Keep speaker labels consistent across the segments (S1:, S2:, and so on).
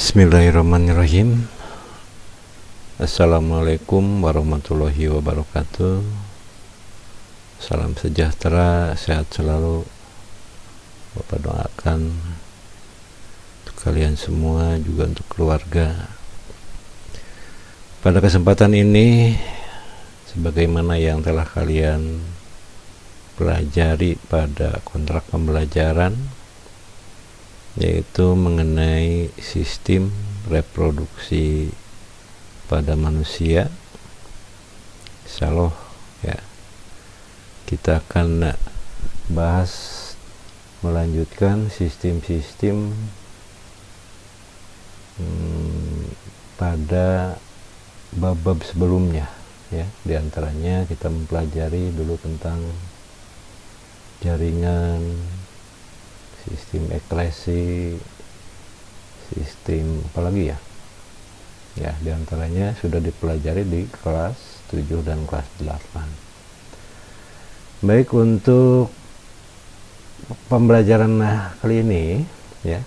S1: Bismillahirrahmanirrahim. Assalamualaikum warahmatullahi wabarakatuh. Salam sejahtera, sehat selalu. Bapak doakan untuk kalian semua, juga untuk keluarga. Pada kesempatan ini, sebagaimana yang telah kalian pelajari pada kontrak pembelajaran, yaitu mengenai sistem reproduksi pada manusia. Insyaallah ya, kita akan bahas melanjutkan sistem-sistem pada bab-bab sebelumnya ya. Di antaranya kita mempelajari dulu tentang jaringan, sistem eklesi, sistem apalagi ya? Ya, diantaranya sudah dipelajari di kelas 7 dan kelas 8. Baik, untuk pembelajaran kali ini ya,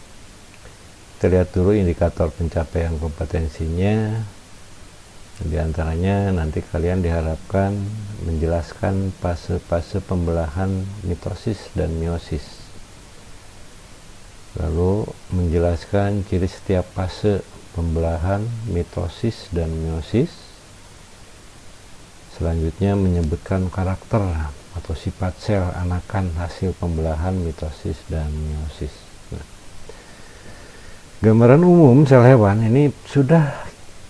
S1: kita lihat dulu indikator pencapaian kompetensinya. Di antaranya nanti kalian diharapkan menjelaskan fase-fase pembelahan mitosis dan meiosis, lalu menjelaskan ciri setiap fase pembelahan mitosis dan meiosis. Selanjutnya menyebutkan karakter atau sifat sel anakan hasil pembelahan mitosis dan meiosis. Nah, gambaran umum sel hewan ini sudah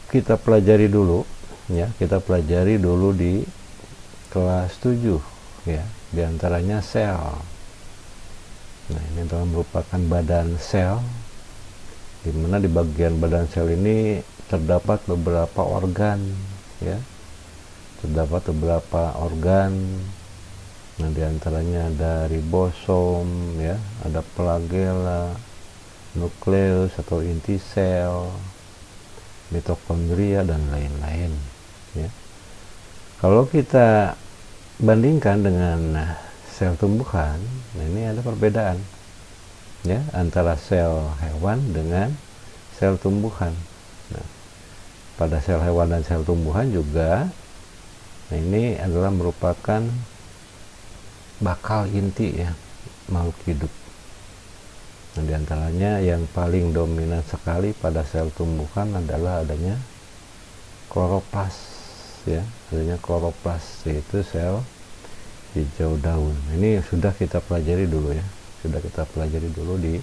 S1: kita pelajari dulu ya, kita pelajari dulu di kelas 7 ya, diantaranya sel. Nah, ini adalah merupakan badan sel, di mana di bagian badan sel ini terdapat beberapa organ ya, terdapat beberapa organ. Nah, diantaranya ada ribosom ya, ada flagella, nukleus atau inti sel, mitokondria dan lain-lain ya. Kalau kita bandingkan dengan sel tumbuhan, nah ini ada perbedaan ya antara sel hewan dengan sel tumbuhan. Nah, pada sel hewan dan sel tumbuhan juga, nah ini adalah merupakan bakal inti ya makhluk hidup. Nah, diantaranya yang paling dominan sekali pada sel tumbuhan adalah adanya kloroplas ya, adanya kloroplas, yaitu sel hijau daun. Ini sudah kita pelajari dulu ya, sudah kita pelajari dulu di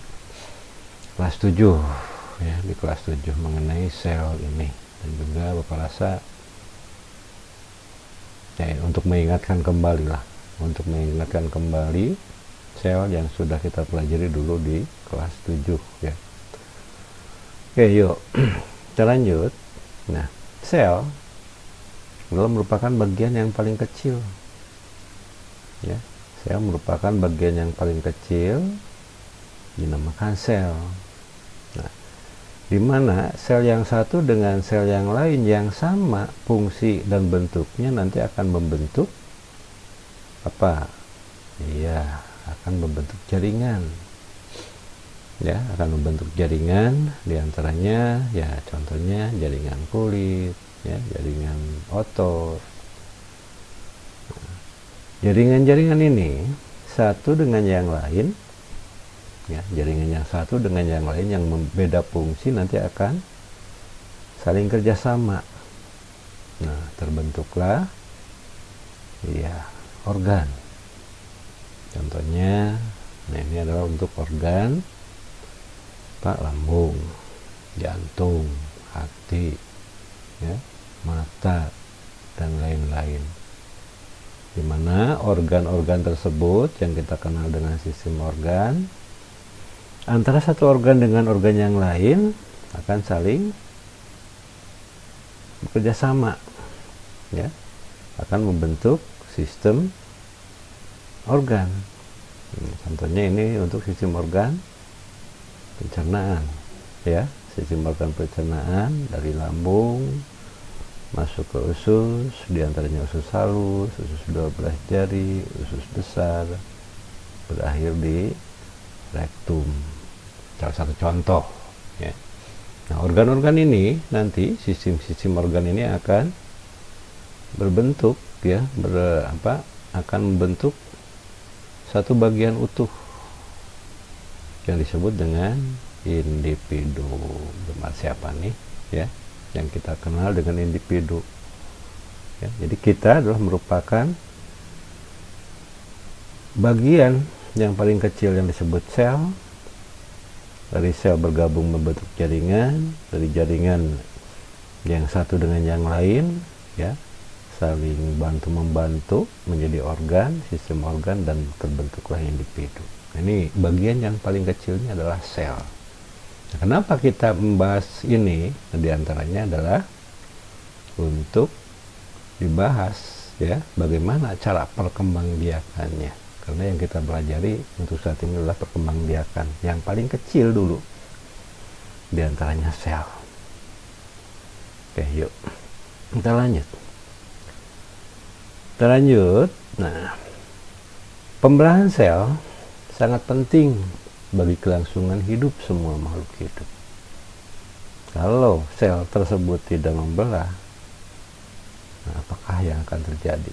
S1: kelas 7 ya, di kelas 7 mengenai sel ini. Dan juga Bapak rasa ya, untuk mengingatkan kembali lah, untuk mengingatkan kembali sel yang sudah kita pelajari dulu di kelas 7 ya. Oke, yuk kita lanjut. Nah, sel adalah merupakan bagian yang paling kecil ya, sel merupakan bagian yang paling kecil, dinamakan sel. Nah, di mana sel yang satu dengan sel yang lain yang sama fungsi dan bentuknya nanti akan membentuk apa? Iya, akan membentuk jaringan. Ya, akan membentuk jaringan, diantaranya ya contohnya jaringan kulit, ya, jaringan otot. Jaringan-jaringan ini satu dengan yang lain ya, jaringan yang satu dengan yang lain yang berbeda fungsi nanti akan saling kerjasama. Nah, terbentuklah ya organ. Contohnya, nah ini adalah untuk organ pak, lambung, jantung, hati ya, mata dan lain-lain. Di mana organ-organ tersebut yang kita kenal dengan sistem organ, antara satu organ dengan organ yang lain akan saling bekerja sama ya, akan membentuk sistem organ. Contohnya ini untuk sistem organ pencernaan ya, sistem organ pencernaan dari lambung masuk ke usus, diantaranya usus halus, usus 12 jari, usus besar, berakhir di rektum. Salah satu contoh ya. Nah, organ-organ ini nanti sistem-sistem organ ini akan berbentuk ya, akan membentuk satu bagian utuh yang disebut dengan individu. Siapa nih ya yang kita kenal dengan individu ya? Jadi kita adalah merupakan bagian yang paling kecil yang disebut sel. Dari sel bergabung membentuk jaringan, dari jaringan yang satu dengan yang lain ya, saling bantu membantu menjadi organ, sistem organ, dan terbentuklah individu. Ini bagian yang paling kecilnya adalah sel. Nah, kenapa kita membahas ini? Di antaranya adalah untuk dibahas ya bagaimana cara perkembangbiakannya. Karena yang kita pelajari untuk saat ini adalah perkembangbiakan yang paling kecil dulu, di antaranya sel. Oke, yuk kita lanjut. Nah, pembelahan sel sangat penting bagi kelangsungan hidup semua makhluk hidup. Kalau sel tersebut tidak membelah, nah, apakah yang akan terjadi?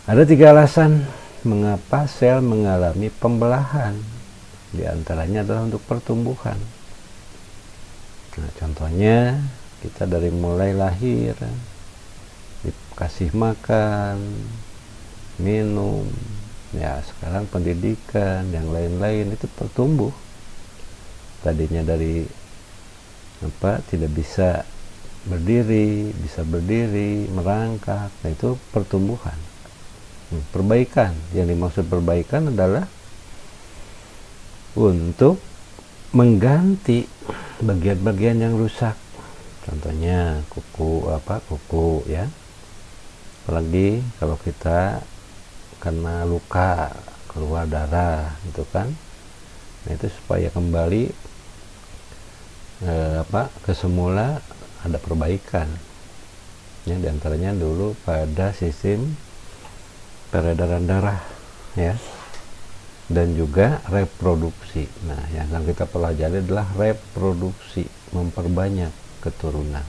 S1: Ada 3 alasan mengapa sel mengalami pembelahan. Di antaranya adalah untuk pertumbuhan. Nah, contohnya kita dari mulai lahir, dikasih makan, minum, ya sekarang pendidikan, yang lain-lain itu bertumbuh. Tadinya dari tidak bisa berdiri, bisa berdiri, merangkak, nah itu pertumbuhan. Perbaikan, yang dimaksud perbaikan adalah untuk mengganti bagian-bagian yang rusak. Contohnya kuku ya. Apalagi kalau kita kena luka, keluar darah gitu kan. Nah, itu supaya kembali ke semula, ada perbaikan. Ya, diantaranya dulu pada sistem peredaran darah ya, dan juga reproduksi. Nah, yang akan kita pelajari adalah reproduksi, memperbanyak keturunan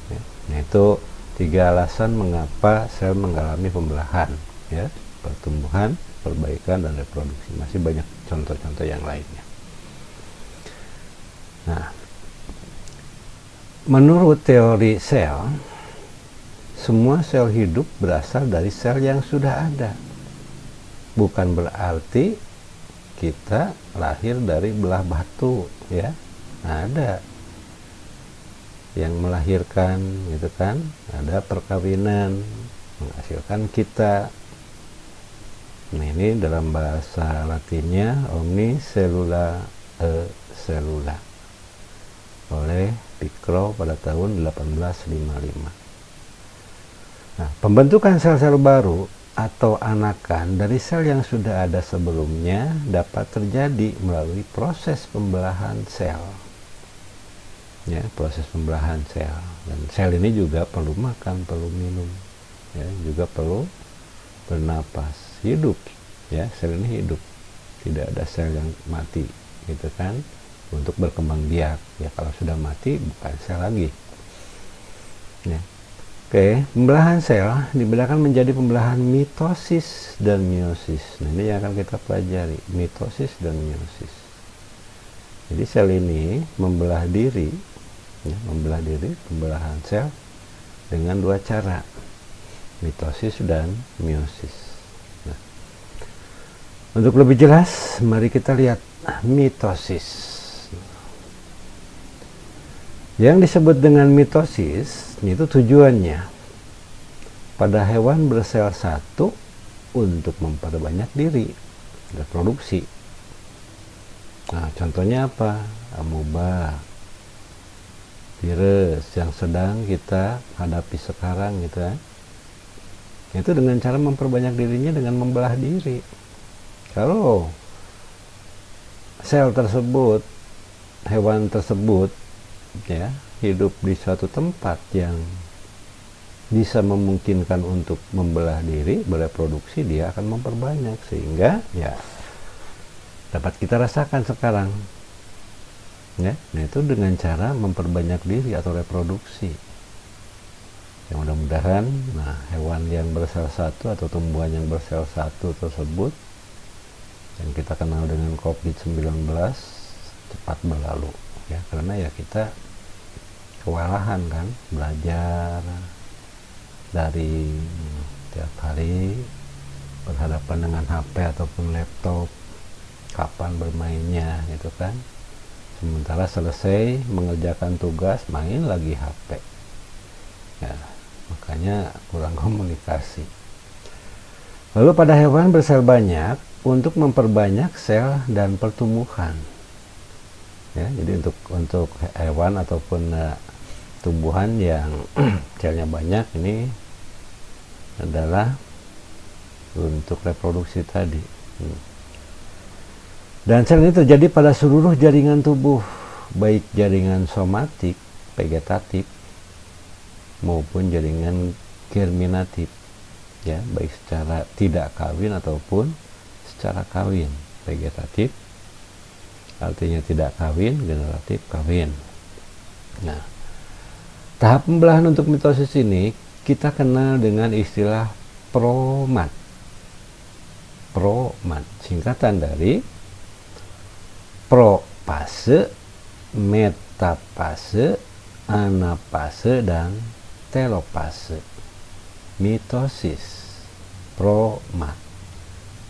S1: ya. Nah, itu 3 alasan mengapa sel mengalami pembelahan ya: pertumbuhan, perbaikan, dan reproduksi. Masih banyak contoh-contoh yang lainnya. Nah, menurut teori sel, semua sel hidup berasal dari sel yang sudah ada. Bukan berarti kita lahir dari belah batu ya. Nah, ada yang melahirkan gitu kan, ada perkawinan menghasilkan kita. Nah, ini dalam bahasa Latinnya omnicellular cellula oleh Picrow pada tahun 1855. Nah, pembentukan sel-sel baru atau anakan dari sel yang sudah ada sebelumnya dapat terjadi melalui proses pembelahan sel. Ya, proses pembelahan sel. Dan sel ini juga perlu makan, perlu minum, ya, juga perlu bernapas, hidup. Ya, sel ini hidup. Tidak ada sel yang mati, gitu kan? Untuk berkembang biak. Ya, kalau sudah mati bukan sel lagi. Ya. Oke, pembelahan sel dibedakan menjadi pembelahan mitosis dan meiosis. Nah, ini yang akan kita pelajari, mitosis dan meiosis. Jadi sel ini membelah diri, ya, pembelahan sel dengan 2 cara, mitosis dan meiosis. Nah, untuk lebih jelas, mari kita lihat mitosis. Yang disebut dengan mitosis itu tujuannya pada hewan bersel satu untuk memperbanyak diri, reproduksi. Nah, contohnya apa? Amoeba, virus yang sedang kita hadapi sekarang gitu kan. Itu dengan cara memperbanyak dirinya dengan membelah diri. Kalau sel tersebut, hewan tersebut ya hidup di suatu tempat yang bisa memungkinkan untuk membelah diri, bereproduksi, dia akan memperbanyak, sehingga ya dapat kita rasakan sekarang ya. Nah, itu dengan cara memperbanyak diri atau reproduksi. Yang mudah-mudahan, nah, hewan yang bersel satu atau tumbuhan yang bersel satu tersebut yang kita kenal dengan COVID-19 cepat berlalu, ya, karena ya kita kewalahan kan belajar dari tiap hari berhadapan dengan HP ataupun laptop, kapan bermainnya gitu kan, sementara selesai mengerjakan tugas main lagi HP, ya, makanya kurang komunikasi. Lalu pada hewan bersel banyak untuk memperbanyak sel dan pertumbuhan, ya, jadi untuk hewan ataupun tumbuhan yang selnya banyak ini adalah untuk reproduksi tadi. Dan sel ini terjadi pada seluruh jaringan tubuh, baik jaringan somatik, vegetatif, maupun jaringan germinatif, ya, baik secara tidak kawin ataupun secara kawin. Vegetatif artinya tidak kawin, generatif kawin. Nah, tahap pembelahan untuk mitosis ini kita kenal dengan istilah promat. Promat singkatan dari propase, metapase, anapase, dan telopase. Mitosis, promat,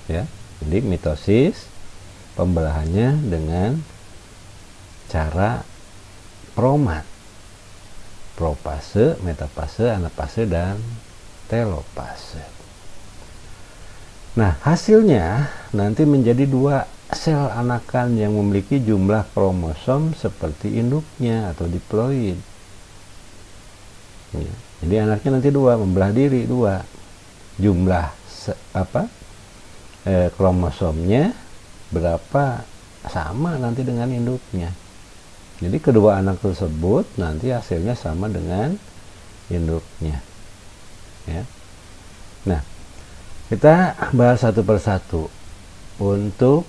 S1: ya. Jadi mitosis pembelahannya dengan cara promat. Propase, metapase, anapase, dan telopase. Nah, hasilnya nanti menjadi dua sel anakan yang memiliki jumlah kromosom seperti induknya atau diploid. Ya, jadi anaknya nanti dua, membelah diri dua. Jumlah kromosomnya berapa sama nanti dengan induknya. Jadi kedua anak tersebut nanti hasilnya sama dengan induknya, ya. Nah, kita bahas satu persatu untuk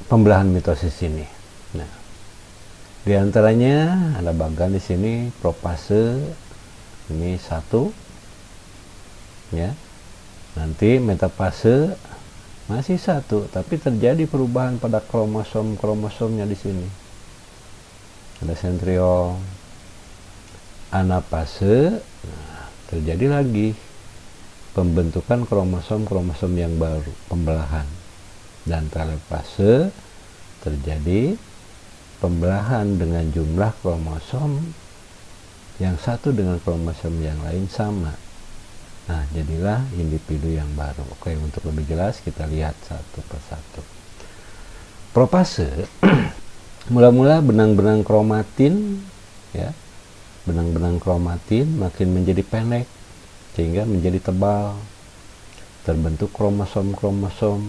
S1: pembelahan mitosis ini. Nah, di antaranya ada bagan di sini propase, ini satu, ya. Nanti metapase masih satu, tapi terjadi perubahan pada kromosomnya di sini. Ada sentriol. Anapase, nah, terjadi lagi pembentukan kromosom yang baru, pembelahan. Dan telopase terjadi pembelahan dengan jumlah kromosom yang satu dengan kromosom yang lain sama. Nah, jadilah individu yang baru. Oke, untuk lebih jelas kita lihat satu persatu. Propase mula-mula benang-benang kromatin, ya. Benang-benang kromatin makin menjadi pendek sehingga menjadi tebal. Terbentuk kromosom-kromosom.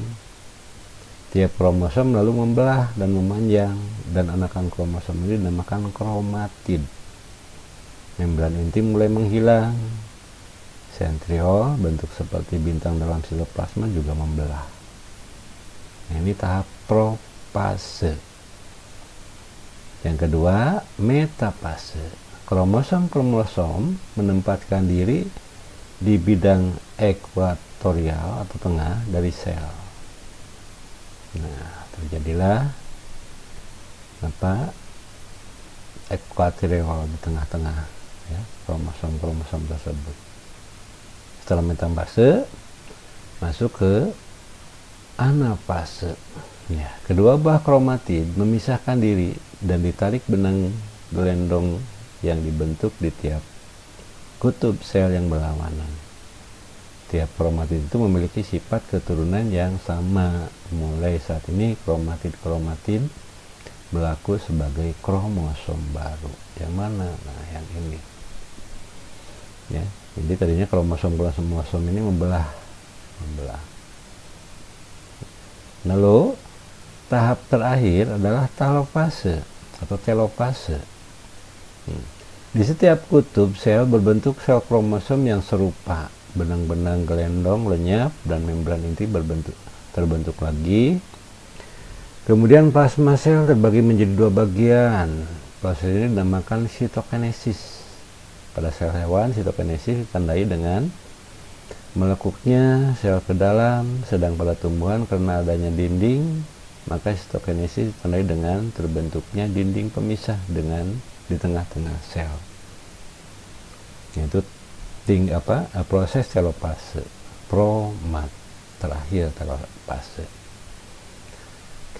S1: Tiap kromosom lalu membelah dan memanjang, dan anakan kromosom ini dinamakan kromatid. Membran inti mulai menghilang. Sentriol, bentuk seperti bintang dalam sitoplasma, juga membelah. Nah, ini tahap propase. Yang kedua, metapase. Kromosom menempatkan diri di bidang ekuatorial atau tengah dari sel. Nah, terjadilah ekuatorial di tengah-tengah, ya, kromosom tersebut. Setelah metapase masuk ke anapase. Ya, kedua buah kromatid memisahkan diri dan ditarik benang gelendong yang dibentuk di tiap kutub sel yang berlawanan. Tiap kromatid itu memiliki sifat keturunan yang sama. Mulai saat ini kromatid berlaku sebagai kromosom baru. Yang mana? Nah, yang ini. Ya, jadi tadinya kromosom ini membelah. Lalu tahap terakhir adalah telopase atau telopase. Di setiap kutub sel berbentuk sel kromosom yang serupa. Benang-benang gelendong lenyap dan membran inti terbentuk lagi. Kemudian plasma sel terbagi menjadi dua bagian. Proses ini dinamakan sitokinesis. Pada sel hewan, sitokinesis ditandai dengan melekuknya sel ke dalam, sedang pada tumbuhan karena adanya dinding, maka sitokinesis ditandai dengan terbentuknya dinding pemisah di tengah-tengah sel. Yaitu proses telopase, promat, terakhir telopase.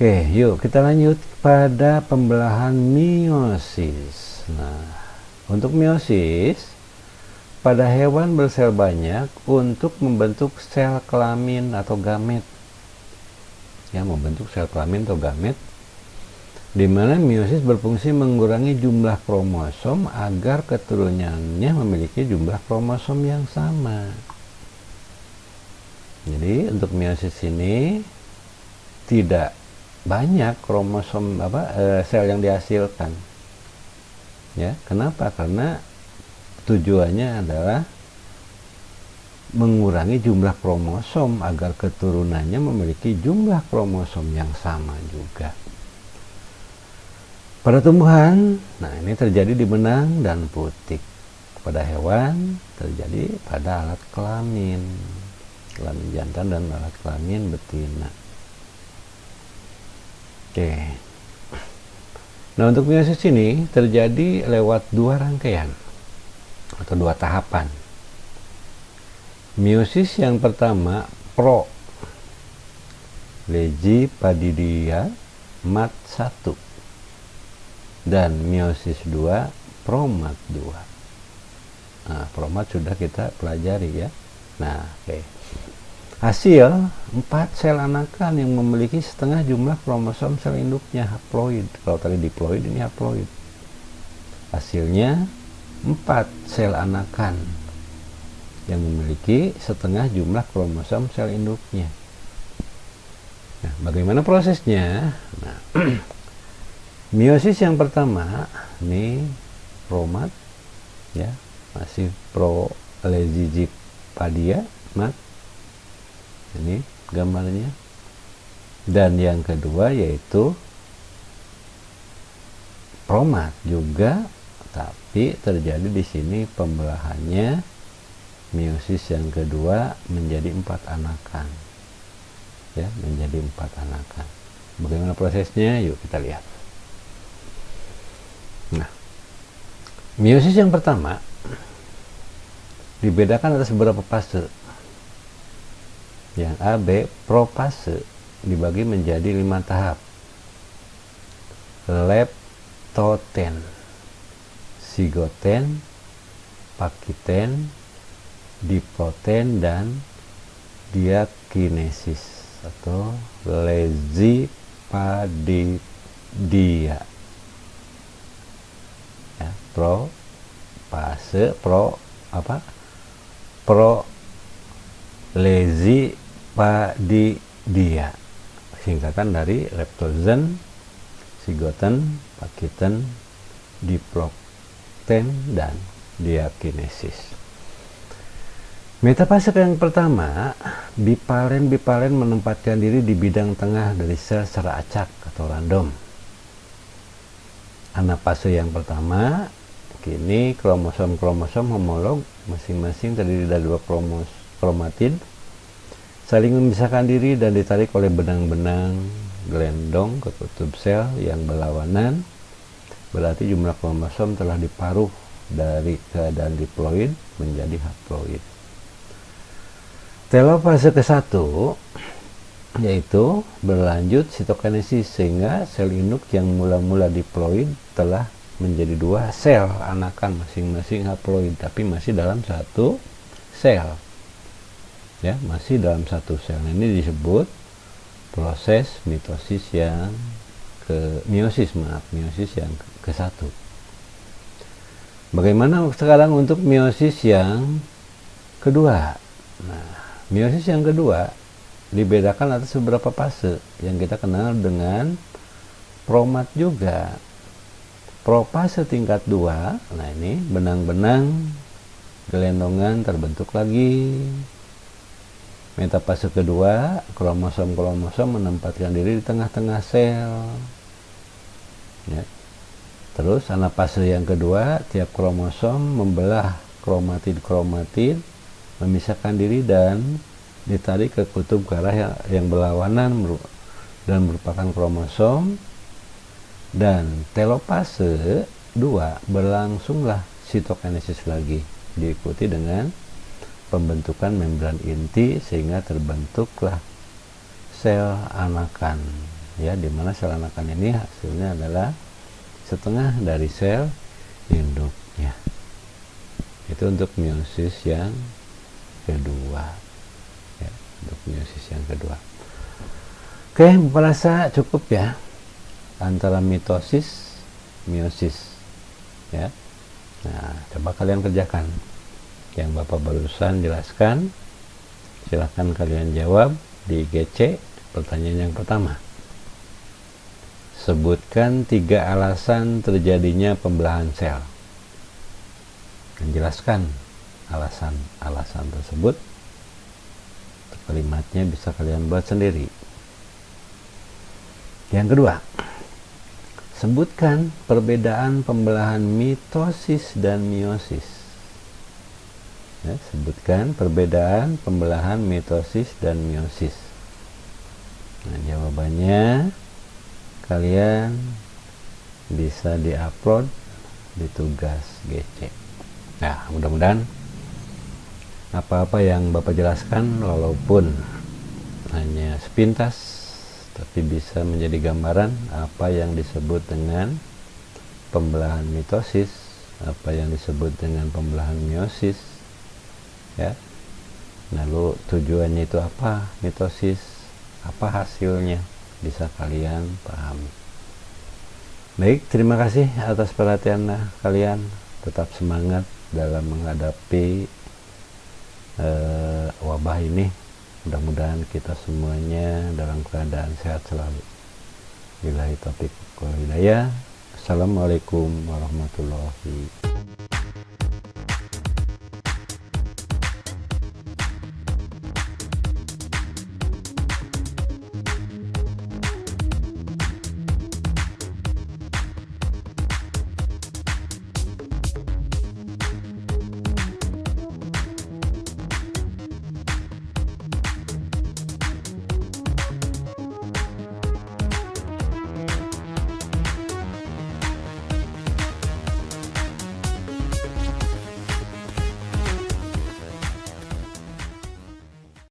S1: Oke, yuk kita lanjut pada pembelahan meiosis. Nah, untuk meiosis pada hewan bersel banyak untuk membentuk sel kelamin atau gamet. Ya, membentuk sel kelamin atau gamet, di mana meiosis berfungsi mengurangi jumlah kromosom agar keturunannya memiliki jumlah kromosom yang sama. Jadi untuk meiosis ini tidak banyak kromosom sel yang dihasilkan. Ya, kenapa? Karena tujuannya adalah mengurangi jumlah kromosom agar keturunannya memiliki jumlah kromosom yang sama juga. Pada tumbuhan, nah ini terjadi di benang dan putik. Pada hewan terjadi pada alat kelamin jantan dan alat kelamin betina. Oke. Nah, untuk meiosis ini terjadi lewat dua rangkaian atau dua tahapan. Meiosis yang pertama Legipadidia mat 1 dan meiosis 2 promat 2. Nah, promat sudah kita pelajari ya. Nah, oke. Hasil 4 sel anakan yang memiliki setengah jumlah kromosom sel induknya, haploid. Kalau tadi diploid, ini haploid. Hasilnya 4 sel anakan yang memiliki setengah jumlah kromosom sel induknya. Nah, bagaimana prosesnya? Nah, meiosis yang pertama ini promat, ya, masih Legipadidia mat. Ini gambarnya. Dan yang kedua yaitu promat juga, tapi terjadi di sini pembelahannya. Meiosis yang kedua menjadi 4 anakan. Ya, menjadi 4 anakan. Bagaimana prosesnya? Yuk kita lihat. Nah, meiosis yang pertama dibedakan atas beberapa fase. Yang A, B, profase dibagi menjadi 5 tahap. Leptoten, sigoten, pakiten, diploten, dan diakinesis atau Legipadidia. Ya, Legipadidia, singkatan dari leptozen, sigoten, pakiten, diploten, dan diakinesis. Metafase yang pertama, bipalen menempatkan diri di bidang tengah dari sel secara acak atau random. Anafase yang pertama, kini kromosom homolog masing-masing terdiri dari 2 kromatid saling memisahkan diri dan ditarik oleh benang-benang gelendong ke kutub sel yang berlawanan. Berarti jumlah kromosom telah diparuh dari keadaan diploid menjadi haploid. Telofase ke-1 yaitu berlanjut sitokinesis, sehingga sel induk yang mula-mula diploid telah menjadi 2 sel anakan masing-masing haploid, tapi masih dalam satu sel. Ya, masih dalam satu sel. Ini disebut proses meiosis yang meiosis yang ke-1. Bagaimana sekarang untuk meiosis yang kedua? Nah, meiosis yang kedua dibedakan atas beberapa fase yang kita kenal dengan promat juga. Profase tingkat 2, nah ini benang-benang gelendongan terbentuk lagi. Metafase kedua, kromosom menempatkan diri di tengah-tengah sel. Ya. Terus anafase yang kedua, tiap kromosom membelah kromatid memisahkan diri dan ditarik ke kutub ke arah yang berlawanan dan merupakan kromosom. Dan telopase 2 berlangsunglah sitokinesis lagi, diikuti dengan pembentukan membran inti sehingga terbentuklah sel anakan, ya, dimana sel anakan ini hasilnya adalah setengah dari sel induknya. Itu untuk meiosis yang kedua, ya, untuk meiosis yang kedua. Oke, merasa cukup ya antara mitosis, meiosis, ya. Nah, coba kalian kerjakan yang Bapak barusan jelaskan. Silahkan kalian jawab di GC. Pertanyaan yang pertama, sebutkan 3 alasan terjadinya pembelahan sel. Dan jelaskan alasan tersebut. Kalimatnya bisa kalian buat sendiri. Yang kedua, sebutkan perbedaan pembelahan mitosis dan meiosis. Ya, sebutkan perbedaan pembelahan mitosis dan meiosis. Nah, jawabannya kalian bisa diupload di tugas GC. Nah, mudah-mudahan apa-apa yang Bapak jelaskan walaupun hanya sepintas tapi bisa menjadi gambaran apa yang disebut dengan pembelahan mitosis, apa yang disebut dengan pembelahan meiosis, ya. Lalu tujuannya itu apa, mitosis, apa hasilnya, bisa kalian pahami. Baik, terima kasih atas perhatian kalian. Tetap semangat dalam menghadapi wabah ini. Mudah-mudahan kita semuanya dalam keadaan sehat selalu. Billahi taufiq wal hidayah. Assalamualaikum warahmatullahi wabarakatuh.